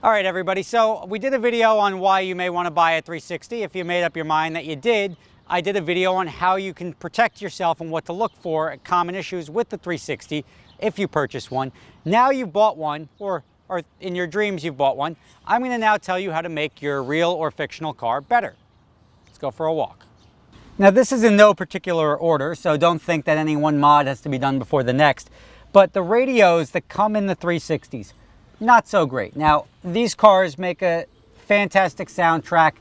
All right, everybody, so we did a video on why you may want to buy a 360. If you made up your mind that you did, I did a video on how you can protect yourself and what to look for at common issues with the 360 if you purchase one. Now you've bought one, or in your dreams you've bought one, I'm going to now tell you how to make your real or fictional car better. Let's go for a walk. Now this is in no particular order, so don't think that any one mod has to be done before the next, but the radios that come in the 360s, not so great. Now, these cars make a fantastic soundtrack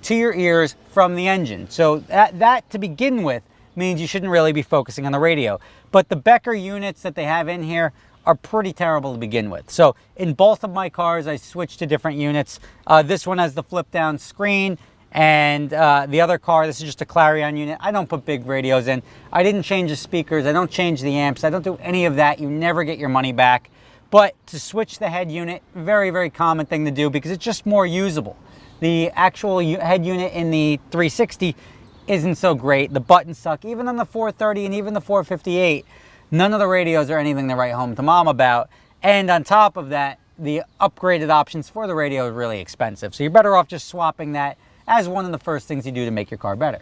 to your ears from the engine. So that to begin with means you shouldn't really be focusing on the radio. But the Becker units that they have in here are pretty terrible to begin with. So in both of my cars, I switched to different units. This one has the flip down screen, and the other car, this is just a Clarion unit. I don't put big radios in. I didn't change the speakers. I don't change the amps. I don't do any of that. You never get your money back. But to switch the head unit, very, very common thing to do because it's just more usable. The actual head unit in the 360 isn't so great. The buttons suck. Even on the 430 and even the 458, none of the radios are anything to write home to mom about. And on top of that, the upgraded options for the radio are really expensive. So you're better off just swapping that as one of the first things you do to make your car better.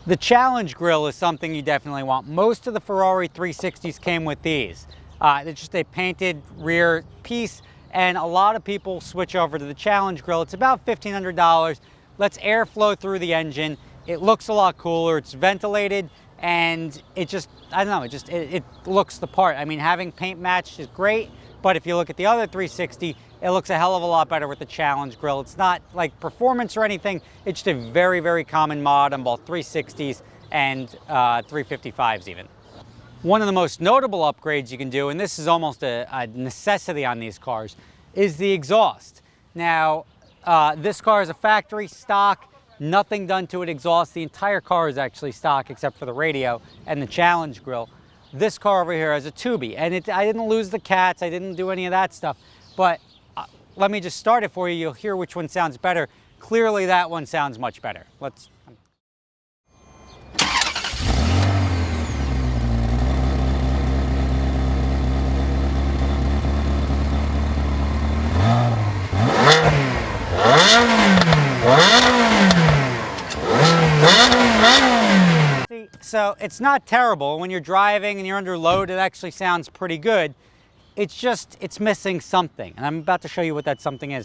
The Challenge Grille is something you definitely want. Most of the Ferrari 360s came with these. It's just a painted rear piece, and a lot of people switch over to the Challenge Grille. It's about $1,500. Lets air flow through the engine. It looks a lot cooler. It's ventilated, and it just, I don't know, it looks the part. I mean, having paint matched is great, but if you look at the other 360, it looks a hell of a lot better with the Challenge Grille. It's not like performance or anything. It's just a very, very common mod on both 360s and 355s even. One of the most notable upgrades you can do, and this is almost a necessity on these cars, is the exhaust. Now, this car is a factory stock, nothing done to it exhaust. The entire car is actually stock except for the radio and the Challenge Grille. This car over here has a Tubi, and I didn't lose the cats, I didn't do any of that stuff, but let me just start it for you. You'll hear which one sounds better. Clearly that one sounds much better. Let's... So it's not terrible. When you're driving and you're under load, it actually sounds pretty good. It's just, it's missing something. And I'm about to show you what that something is.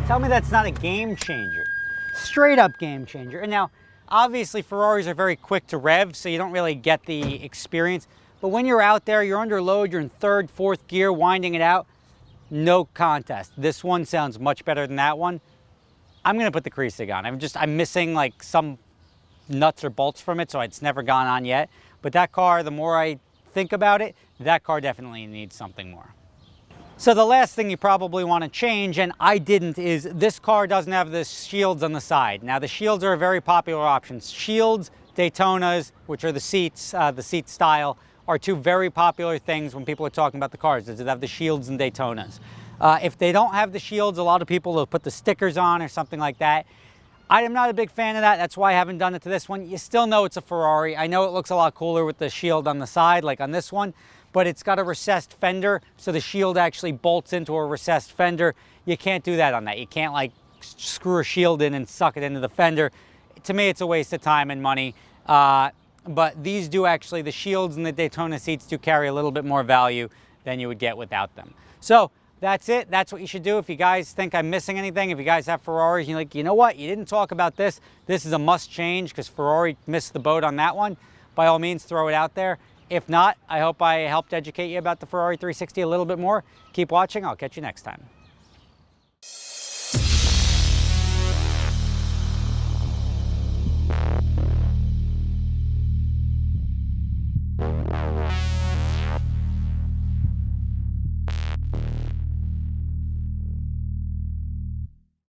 Tell me that's not a game changer. Straight up game changer. And now, obviously Ferraris are very quick to rev, so you don't really get the experience. But when you're out there, you're under load, you're in third, fourth gear, winding it out, no contest. This one sounds much better than that one. I'm gonna put the Grille on. I'm missing like some nuts or bolts from it, so it's never gone on yet. But that car, the more I think about it, that car definitely needs something more. So the last thing you probably want to change, and I didn't, is this car doesn't have the shields on the side. Now the shields are a very popular option. Shields, Daytonas, which are the seat style, are two very popular things when people are talking about the cars, is to have the shields and Daytonas. If they don't have the shields, a lot of people will put the stickers on or something like that. I am not a big fan of that. That's why I haven't done it to this one. You still know it's a Ferrari. I know it looks a lot cooler with the shield on the side, like on this one, but it's got a recessed fender, so the shield actually bolts into a recessed fender. You can't do that on that. You can't like screw a shield in and suck it into the fender. To me, it's a waste of time and money. But these do actually, the shields and the Daytona seats do carry a little bit more value than you would get without them. So that's it. That's what you should do. If you guys think I'm missing anything, if you guys have Ferraris, you're like, you know what? You didn't talk about this. This is a must change because Ferrari missed the boat on that one. By all means, throw it out there. If not, I hope I helped educate you about the Ferrari 360 a little bit more. Keep watching. I'll catch you next time.